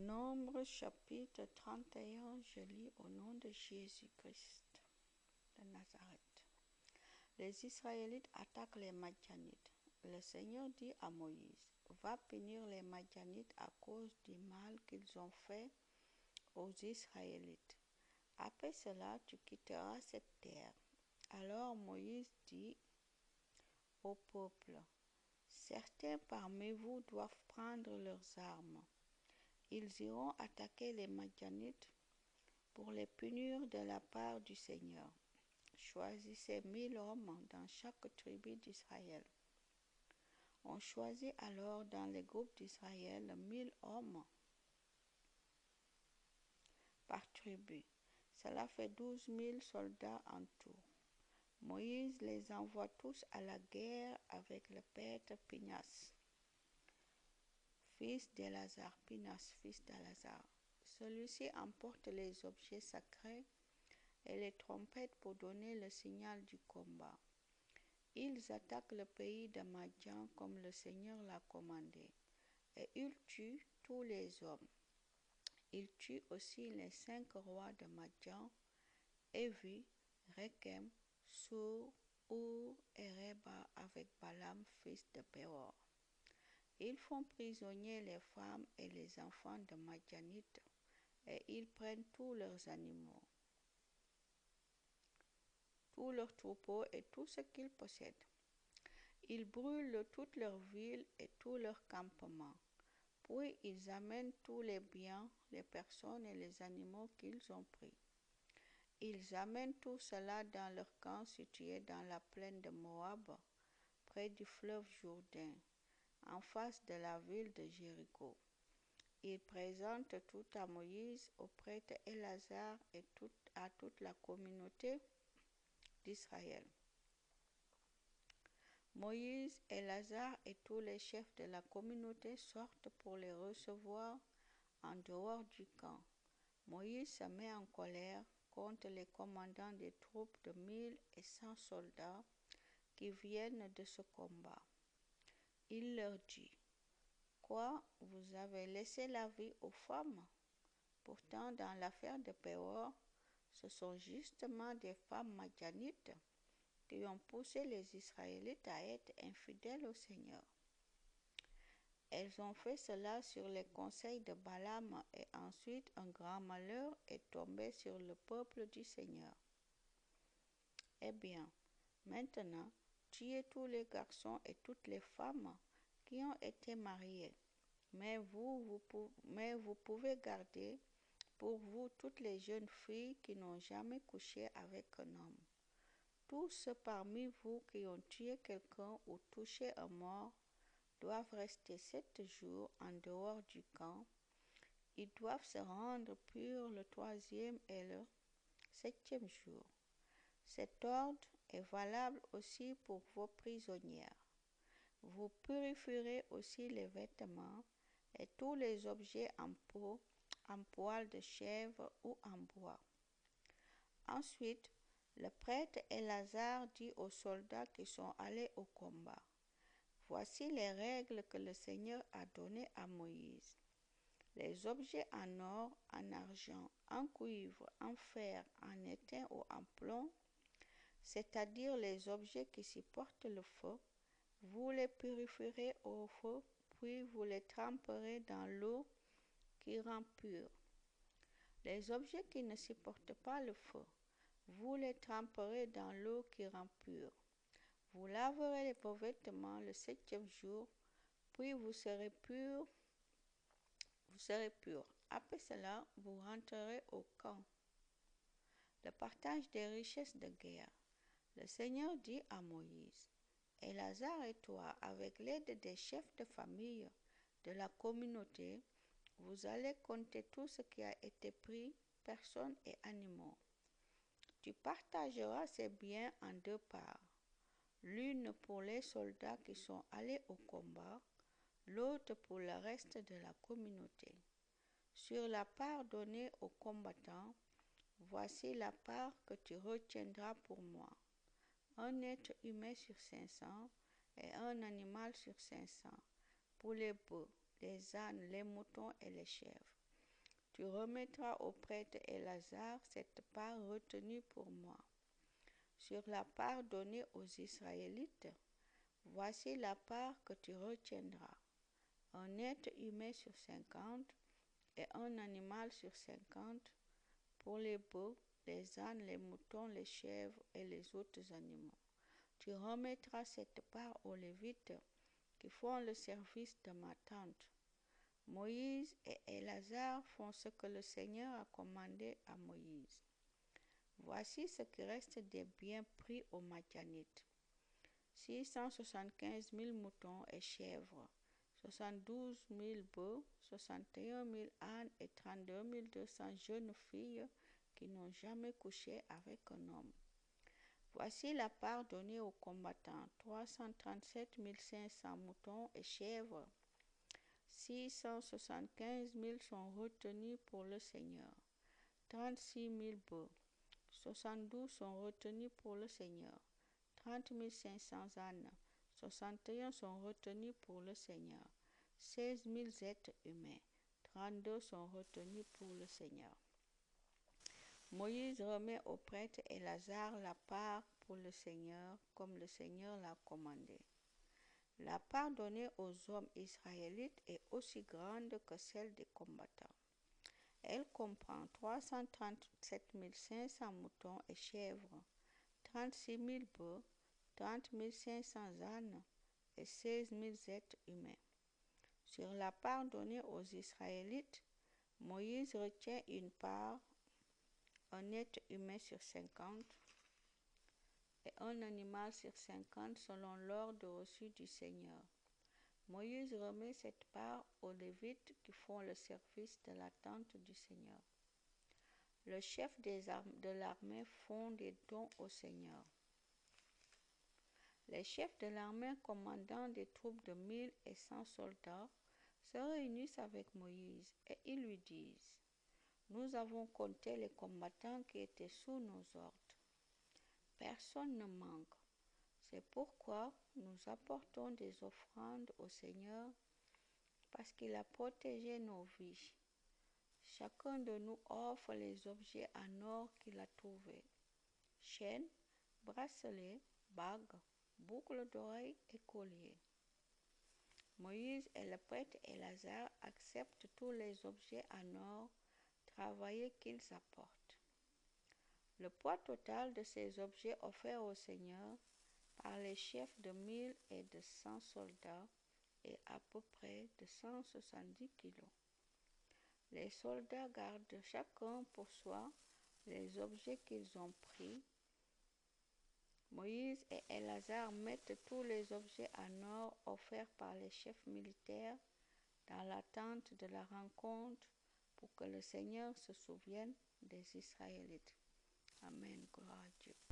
Nombre chapitre 31, je lis au nom de Jésus-Christ de Nazareth. Les Israélites attaquent les Madianites. Le Seigneur dit à Moïse, va punir les Madianites à cause du mal qu'ils ont fait aux Israélites. Après cela, tu quitteras cette terre. Alors Moïse dit au peuple, certains parmi vous doivent prendre leurs armes. Ils iront attaquer les Madianites pour les punir de la part du Seigneur. Choisissez 1000 hommes dans chaque tribu d'Israël. On choisit alors dans les groupes d'Israël 1000 hommes par tribu. Cela fait 12 000 soldats en tout. Moïse les envoie tous à la guerre avec le prêtre Pinas, fils d'Élazar. Celui-ci emporte les objets sacrés et les trompettes pour donner le signal du combat. Ils attaquent le pays de Madian comme le Seigneur l'a commandé, et ils tuent tous les hommes. Ils tuent aussi les 5 rois de Madian, Évi, Rekem, Sur, Our et Reba avec Balaam, fils de Béor. Ils font prisonniers les femmes et les enfants de Madianites, et ils prennent tous leurs animaux, tous leurs troupeaux et tout ce qu'ils possèdent. Ils brûlent toutes leurs villes et tous leurs campements. Puis ils amènent tous les biens, les personnes et les animaux qu'ils ont pris. Ils amènent tout cela dans leur camp situé dans la plaine de Moab, près du fleuve Jourdain, en face de la ville de Jéricho. Ils présentent tout à Moïse, au prêtre Élazar et à toute la communauté d'Israël. Moïse, Élazar et tous les chefs de la communauté sortent pour les recevoir en dehors du camp. Moïse se met en colère contre les commandants des troupes de 1100 soldats qui viennent de ce combat. Il leur dit, quoi, vous avez laissé la vie aux femmes? Pourtant, dans l'affaire de Péor, ce sont justement des femmes madianites qui ont poussé les Israélites à être infidèles au Seigneur. Elles ont fait cela sur les conseils de Balaam et ensuite un grand malheur est tombé sur le peuple du Seigneur. Eh bien, maintenant, tuez tous les garçons et toutes les femmes qui ont été mariés, mais vous pouvez garder pour vous toutes les jeunes filles qui n'ont jamais couché avec un homme. Tous ceux parmi vous qui ont tué quelqu'un ou touché un mort doivent rester 7 jours en dehors du camp. Ils doivent se rendre purs le 3e et le 7e jour. Cet ordre est valable aussi pour vos prisonnières. Vous purifierez aussi les vêtements et tous les objets en peau, en poil de chèvre ou en bois. Ensuite, le prêtre Élazar dit aux soldats qui sont allés au combat, voici les règles que le Seigneur a données à Moïse. Les objets en or, en argent, en cuivre, en fer, en étain ou en plomb, c'est-à-dire les objets qui supportent le feu, vous les purifierez au feu, puis vous les tremperez dans l'eau qui rend pure. Les objets qui ne supportent pas le feu, vous les tremperez dans l'eau qui rend pure. Vous laverez vos vêtements le 7e jour, puis vous serez purs. Après cela, vous rentrerez au camp. Le partage des richesses de guerre. Le Seigneur dit à Moïse, Élazar et toi, avec l'aide des chefs de famille de la communauté, vous allez compter tout ce qui a été pris, personnes et animaux. Tu partageras ces biens en 2 parts, l'une pour les soldats qui sont allés au combat, l'autre pour le reste de la communauté. Sur la part donnée aux combattants, voici la part que tu retiendras pour moi. Un être humain sur 500 et un animal sur 500, pour les bœufs, les ânes, les moutons et les chèvres. Tu remettras au prêtre Élasar cette part retenue pour moi. Sur la part donnée aux Israélites, voici la part que tu retiendras. Un être humain sur 50 et un animal sur 50 pour les bœufs, les ânes, les moutons, les chèvres et les autres animaux. Tu remettras cette part aux Lévites qui font le service de ma tente. Moïse et Élasar font ce que le Seigneur a commandé à Moïse. Voici ce qui reste des biens pris aux Madianites. 675 000 moutons et chèvres, 72 000 bœufs, 61 000 ânes et 32 200 jeunes filles qui n'ont jamais couché avec un homme. Voici la part donnée aux combattants, 337 500 moutons et chèvres. 675 000 sont retenus pour le Seigneur. 36 000 bœufs. 72 sont retenus pour le Seigneur. 30 500 ânes. 61 sont retenus pour le Seigneur. 16 000 êtres humains. 32 sont retenus pour le Seigneur. Moïse remet au prêtre Élasar la part pour le Seigneur, comme le Seigneur l'a commandé. La part donnée aux hommes israélites est aussi grande que celle des combattants. Elle comprend 337 500 moutons et chèvres, 36 000 bœufs, 30 500 ânes et 16 000 êtres humains. Sur la part donnée aux Israélites, Moïse retient une part, un être humain sur 50 et un animal sur 50 selon l'ordre reçu du Seigneur. Moïse remet cette part aux Lévites qui font le service de la tente du Seigneur. Le chef de l'armée font des dons au Seigneur. Les chefs de l'armée commandant des troupes de 1100 soldats se réunissent avec Moïse et ils lui disent: Nous avons compté les combattants qui étaient sous nos ordres. Personne ne manque. C'est pourquoi nous apportons des offrandes au Seigneur parce qu'il a protégé nos vies. Chacun de nous offre les objets en or qu'il a trouvés: chaînes, bracelets, bagues, boucles d'oreilles et colliers. Moïse et le prêtre Élasar acceptent tous les objets en or travaillés qu'ils apportent. Le poids total de ces objets offerts au Seigneur par les chefs de 1000 et de 100 soldats est à peu près de 170 kilos. Les soldats gardent chacun pour soi les objets qu'ils ont pris. Moïse et Élasar mettent tous les objets en or offerts par les chefs militaires dans la tente de la rencontre pour que le Seigneur se souvienne des Israélites. Amen. Gloire à Dieu.